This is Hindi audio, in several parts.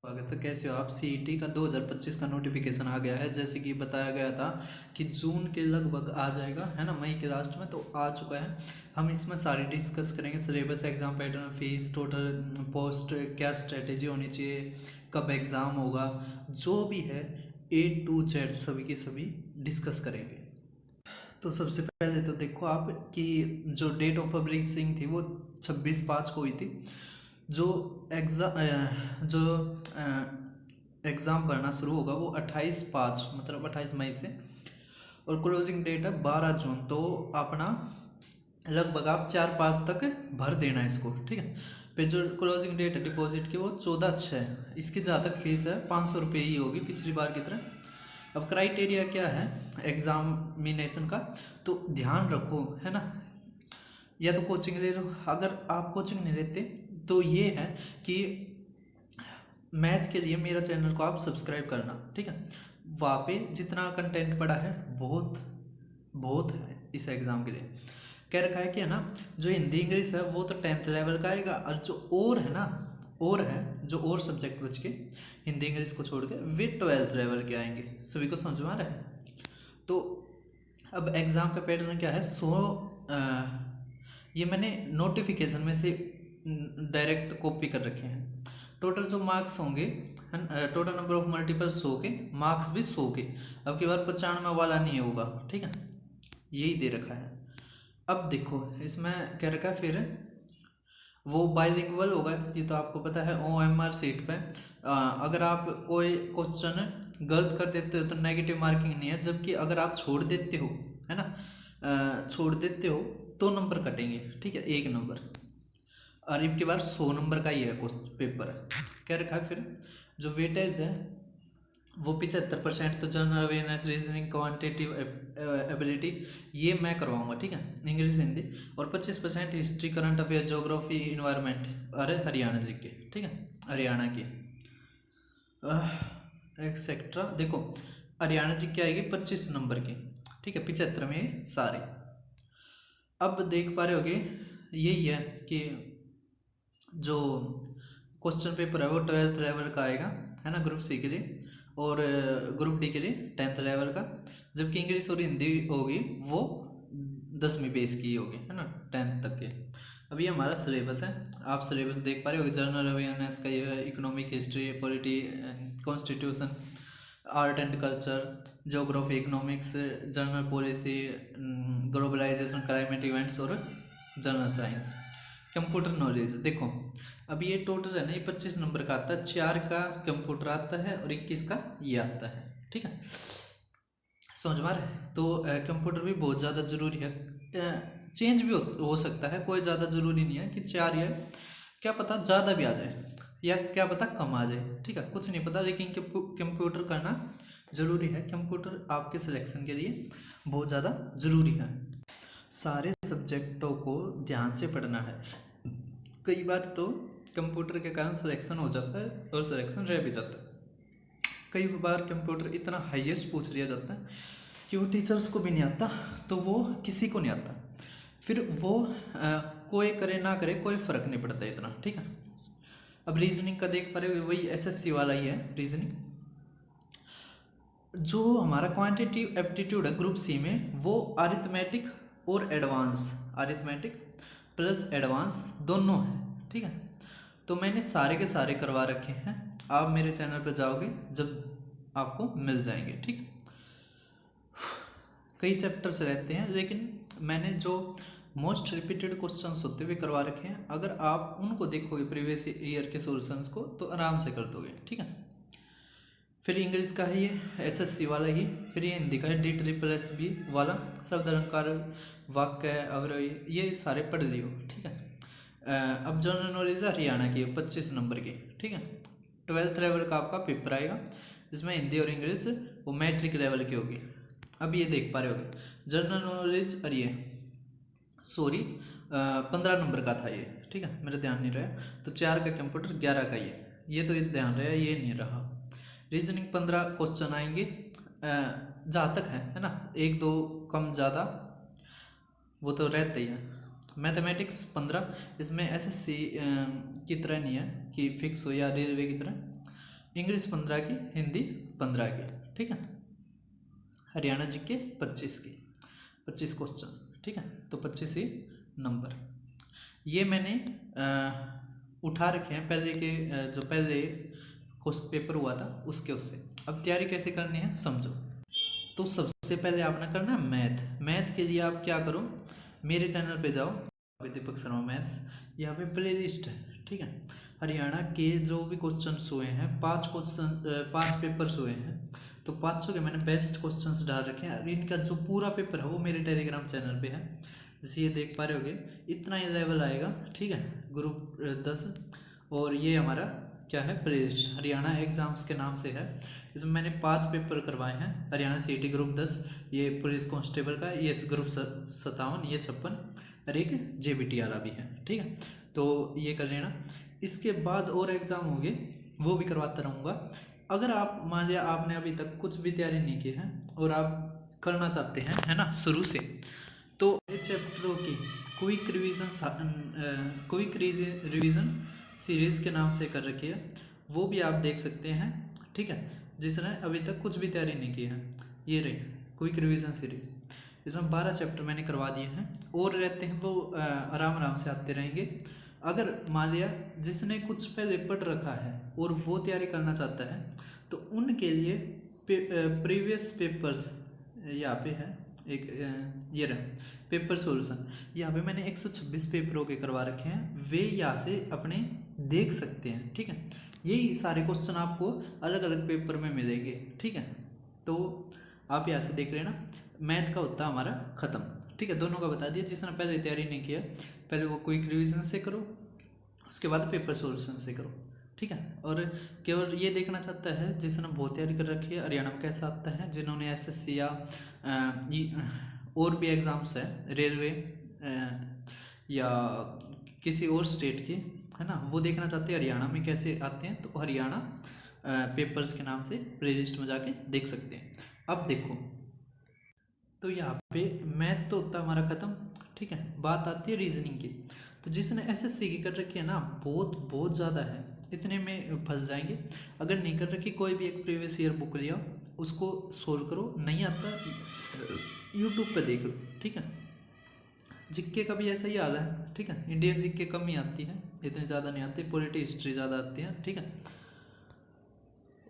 स्वागत है। कैसे हो आप? सीईटी का 2025 का नोटिफिकेशन आ गया है। जैसे कि बताया गया था कि जून के लगभग आ जाएगा, है ना, मई के लास्ट में, तो आ चुका है। हम इसमें सारी डिस्कस करेंगे। Syllabus, exam pattern, fees, total post, क्या स्ट्रेटेजी होनी चाहिए, कब एग्ज़ाम होगा, जो भी है A to Z सभी की सभी डिस्कस करेंगे। तो सबसे पहले तो देखो आप कि जो डेट ऑफ पब्लिशिंग थी वो 26/5 को हुई थी। जो जो एग्ज़ाम भरना शुरू होगा वो 28/5 मतलब 28 मई से, और क्लोजिंग डेट है 12 जून। तो अपना लगभग आप 4/5 तक भर देना है इसको, ठीक है। फिर जो क्लोजिंग डेट है डिपॉजिट की वो 14/6। इसकी जहाँ तक फीस है 500 रुपये ही होगी पिछली बार की तरह। अब क्राइटेरिया क्या है एग्जामिनेशन का, तो ध्यान रखो, है ना। या तो कोचिंग ले लो, अगर आप कोचिंग नहीं लेते तो ये है कि मैथ के लिए मेरा चैनल को आप सब्सक्राइब करना, ठीक है। वहाँ पे जितना कंटेंट पड़ा है बहुत बहुत है इस एग्ज़ाम के लिए। कह रखा है कि, है ना, जो हिंदी इंग्लिश है वो तो 10th लेवल का आएगा, और जो और है ना, और है जो और सब्जेक्ट बच के हिंदी इंग्लिश को छोड़ के वे 12th लेवल के आएंगे। सभी को समझ में आ रहा है? तो अब एग्ज़ाम का पैटर्न क्या है? ये मैंने नोटिफिकेशन में से डायरेक्ट कॉपी कर रखे हैं। टोटल जो मार्क्स होंगे, टोटल नंबर ऑफ मल्टीपल 100 के, मार्क्स भी 100 के। अब की बार 95 वाला नहीं होगा, ठीक है, यही दे रखा है। अब देखो इसमें कह रखा है फिर वो बाइलिंगुअल होगा, ये तो आपको पता है। OMR सीट पे अगर आप कोई क्वेश्चन गलत कर देते हो तो नेगेटिव मार्किंग नहीं है, जबकि अगर आप छोड़ देते हो, है ना, छोड़ देते हो तो नंबर कटेंगे, ठीक है, 1 नंबर। और इनके बाद 100 नंबर का ही है क्वेश्चन पेपर। क्या रखा है फिर? जो वेटेज है वो 75%, तो general awareness, reasoning, quantitative ability ये मैं करवाऊंगा, ठीक है, इंग्लिश हिंदी। और 25% history, current affair, geography, environment, अरे हरियाणा जी के, ठीक है, हरियाणा की एक्सेट्रा। देखो हरियाणा जी की आएगी 25 नंबर की, ठीक है, 75 में सारे। अब देख पा रहे होगे यही है कि जो क्वेश्चन पेपर है वो 12th लेवल का आएगा, है ना, ग्रुप सी के लिए, और ग्रुप डी के लिए 10th लेवल का। जबकि इंग्लिश और हिंदी होगी वो 10वीं बेस की होगी, है ना, 10th तक के। अभी हमारा सिलेबस है, आप सिलेबस देख पा रहे हो। जनरल अवेयरनेस का ये है, economic, history, polity, constitution, art and culture, geography, economics, general policy, globalisation, climate events, और जनरल साइंस। कंप्यूटर नॉलेज देखो, अब ये टोटल है ना, ये 25 नंबर का आता है। 4 का कंप्यूटर आता है और 21 का ये आता है, ठीक है, समझ में आ रहा है? तो कंप्यूटर भी बहुत ज़्यादा ज़रूरी है। चेंज भी हो सकता है, कोई ज़्यादा ज़रूरी नहीं है कि 4 या क्या पता ज़्यादा भी आ जाए या क्या पता कम आ जाए, ठीक है, कुछ नहीं पता। लेकिन कंप्यूटर करना ज़रूरी है। कंप्यूटर आपके सिलेक्शन के लिए बहुत ज़्यादा ज़रूरी है। सारे सब्जेक्टों को ध्यान से पढ़ना है। कई बार तो कंप्यूटर के कारण सिलेक्शन हो जाता है और सिलेक्शन रह भी जाता है। कई बार कंप्यूटर इतना हाईएस्ट पूछ लिया जाता है कि वो टीचर्स को भी नहीं आता, तो वो किसी को नहीं आता, फिर वो कोई करे ना करे कोई फ़र्क नहीं पड़ता इतना, ठीक है। अब रीजनिंग का देख पा रहे हो, वही SSC वाला ही है रीजनिंग। जो हमारा क्वांटिटेटिव एप्टीट्यूड है ग्रुप सी में, वो अरिथमेटिक और एडवांस, अरिथमेटिक प्लस एडवांस दोनों है, ठीक है। तो मैंने सारे के सारे करवा रखे हैं, आप मेरे चैनल पर जाओगे जब आपको मिल जाएंगे, ठीक है। कई चैप्टर्स रहते हैं, लेकिन मैंने जो मोस्ट रिपीटेड क्वेश्चंस होते हुए करवा रखे हैं, अगर आप उनको देखोगे प्रीवियस ईयर के सॉल्यूशंस को तो आराम से कर दोगे, ठीक है। फिर इंग्लिश का है ये SSC वाला ही। फिर ये हिंदी का है DSSS वाला, शब्द, अलंकार, वाक्य, अवयवी, ये सारे पढ़ लियो, ठीक है। अब जनरल नॉलेज हरियाणा की 25 नंबर की, ठीक है। 12th लेवल का आपका पेपर आएगा, जिसमें हिंदी और इंग्लिश वो मैट्रिक लेवल की होगी। अब ये देख पा रहे होगे जनरल नॉलेज, अरे ये सॉरी 15 नंबर का था ये, ठीक है, मेरा ध्यान नहीं रहा। तो 4 का कंप्यूटर, 11 का ये तो ये ध्यान रहा, ये नहीं रहा। रीजनिंग 15 क्वेश्चन आएंगे, जहाँ तक है ना, 1-2 कम ज़्यादा वो तो रहते ही है। मैथमेटिक्स 15, इसमें SSC की तरह नहीं है कि फिक्स हो या रेलवे की तरह, इंग्लिश 15 की, हिंदी 15 की, ठीक है। हरियाणा जीके 25 की, 25 क्वेश्चन, ठीक है। तो 25 ही नंबर ये मैंने उठा रखे हैं पहले के, जो पहले क्वेश्चन पेपर हुआ था उससे। अब तैयारी कैसे करनी है समझो। तो सबसे पहले आपने करना है मैथ के लिए आप क्या करो, मेरे चैनल पे जाओ, दीपक शर्मा मैथ्स, यहाँ पे प्ले लिस्ट है, ठीक है। हरियाणा के जो भी क्वेश्चन हुए हैं, 5 पेपर्स हुए हैं, तो 500 के मैंने बेस्ट क्वेश्चंस डाल रखे हैं। और इनका जो पूरा पेपर है वो मेरे टेलीग्राम चैनल पे है, जैसे ये देख पा रहे होगे, इतना ही लेवल आएगा, ठीक है। ग्रुप 10 और ये हमारा क्या है, प्ले लिस्ट हरियाणा एग्जाम्स के नाम से है। इसमें मैंने 5 पेपर करवाए हैं, हरियाणा सीटी ग्रुप 10, ये पुलिस कांस्टेबल का, ये ग्रुप 57, ये 56 और एक JBT वाला भी है, ठीक है। तो ये कर लेना। इसके बाद और एग्ज़ाम होंगे वो भी करवाता रहूँगा। अगर आप मान लिया आपने अभी तक कुछ भी तैयारी नहीं की है और आप करना चाहते हैं, है ना, शुरू से, तो चैप्टरों की क्विक रिवीजन सीरीज़ के नाम से कर रखी है, वो भी आप देख सकते हैं, ठीक है। जिसने अभी तक कुछ भी तैयारी नहीं की है, ये रही क्विक रिवीजन सीरीज, इसमें 12 चैप्टर मैंने करवा दिए हैं और रहते हैं वो आराम आराम से आते रहेंगे। अगर मान लिया जिसने कुछ पहले पढ़ रखा है और वो तैयारी करना चाहता है, तो उनके लिए प्रीवियस पेपर्स यहाँ पे है एक, ये रहा पेपर सॉल्यूशन, यहाँ पे मैंने 126 पेपरों के करवा रखे हैं, वे यहाँ से अपने देख सकते हैं, ठीक है। यही सारे क्वेश्चन आपको अलग अलग पेपर में मिलेंगे, ठीक है। तो आप यहाँ से देख लेना। मैथ का होता हमारा ख़त्म, ठीक है, दोनों का बता दिया। जिसने पहले तैयारी नहीं किया, पहले वो क्विक रिवीजन से करो, उसके बाद पेपर सॉल्यूशन से करो, ठीक है। और केवल ये देखना चाहता है जिसने बहुत तैयारी कर रखी है हरियाणा में कैसा आता है, जिन्होंने SSC या और भी एग्ज़ाम्स है, रेलवे या किसी और स्टेट के, है ना, वो देखना चाहते हैं हरियाणा में कैसे आते हैं, तो हरियाणा पेपर्स के नाम से प्ले लिस्ट में जाके देख सकते हैं। अब देखो, तो यहाँ पे मैथ तो होता हमारा ख़त्म, ठीक है। बात आती है रीजनिंग की। तो जिसने SSC की कर रखी है ना, बहुत ज़्यादा है, इतने में फंस जाएंगे। अगर नहीं कर रखी, कोई भी एक प्रीवियस ईयर बुक लिया, उसको सोल्व करो, नहीं आता यूट्यूब पे देख लो, ठीक है। जिक्के का भी ऐसा ही हाल है, ठीक है। इंडियन जिक्के कम ही आती है, इतनी ज़्यादा नहीं आती, पॉलिटी हिस्ट्री ज़्यादा आती है, ठीक है,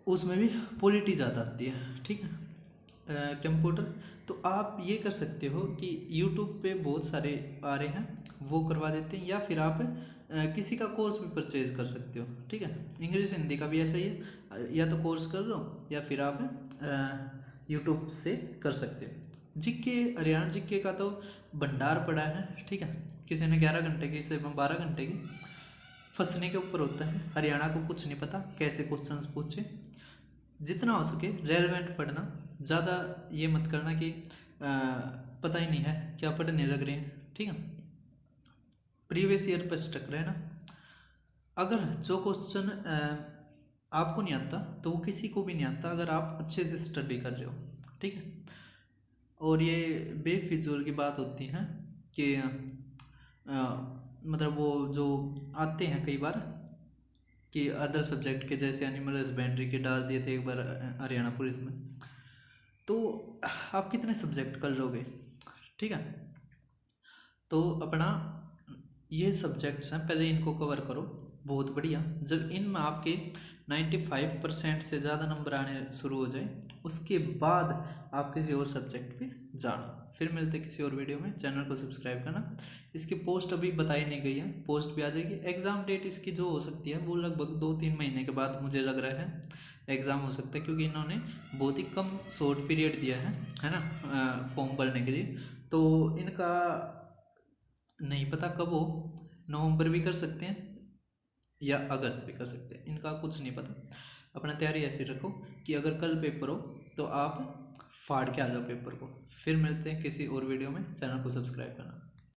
उसमें भी पॉलिटी ज़्यादा आती है, ठीक है। कंप्यूटर तो आप ये कर सकते हो कि यूट्यूब पे बहुत सारे आ रहे हैं, वो करवा देते हैं, या फिर आप किसी का कोर्स भी परचेज कर सकते हो, ठीक है। इंग्लिश हिंदी का भी ऐसा ही है, या तो कोर्स कर लो या फिर आप यूट्यूब से कर सकते हो। जिक्के हरियाणा जिक्के का तो भंडार पड़ा है, ठीक है। किसी ने 11 घंटे की, किसी ने 12 घंटे की, फंसने के ऊपर होता है। हरियाणा को कुछ नहीं पता कैसे क्वेश्चंस पूछे, जितना हो सके रेलेवेंट पढ़ना, ज़्यादा ये मत करना कि पता ही नहीं है क्या पढ़ने लग रहे हैं, ठीक है। प्रीवियस ईयर पर स्टक रहना। अगर जो क्वेश्चन आपको नहीं आता तो वो किसी को भी नहीं आता, अगर आप अच्छे से स्टडी कर रहे हो, ठीक है। और ये बेफिजूल की बात होती है कि मतलब वो जो आते हैं कई बार कि अदर सब्जेक्ट के, जैसे एनिमल हस्बेंड्री के डाल दिए थे एक बार हरियाणा पुलिस में, तो आप कितने सब्जेक्ट कर लोगे, ठीक है। तो अपना ये सब्जेक्ट्स हैं, पहले इनको कवर करो, बहुत बढ़िया। जब इनमें आपके 95% से ज़्यादा नंबर आने शुरू हो जाए, उसके बाद आप किसी और सब्जेक्ट पे जाना। फिर मिलते किसी और वीडियो में, चैनल को सब्सक्राइब करना। इसकी पोस्ट अभी बताई नहीं गई है, पोस्ट भी आ जाएगी। एग्ज़ाम डेट इसकी जो हो सकती है वो लगभग 2-3 महीने के बाद मुझे लग रहा है एग्ज़ाम हो सकता है, क्योंकि इन्होंने बहुत ही कम शॉर्ट पीरियड दिया है ना, फॉर्म भरने के लिए। तो इनका नहीं पता कब हो, नवंबर भी कर सकते हैं या अगस्त भी कर सकते हैं, इनका कुछ नहीं पता। अपना तैयारी ऐसी रखो कि अगर कल पेपर हो तो आप फाड़ के आ जाओ पेपर को। फिर मिलते हैं किसी और वीडियो में, चैनल को सब्सक्राइब करना।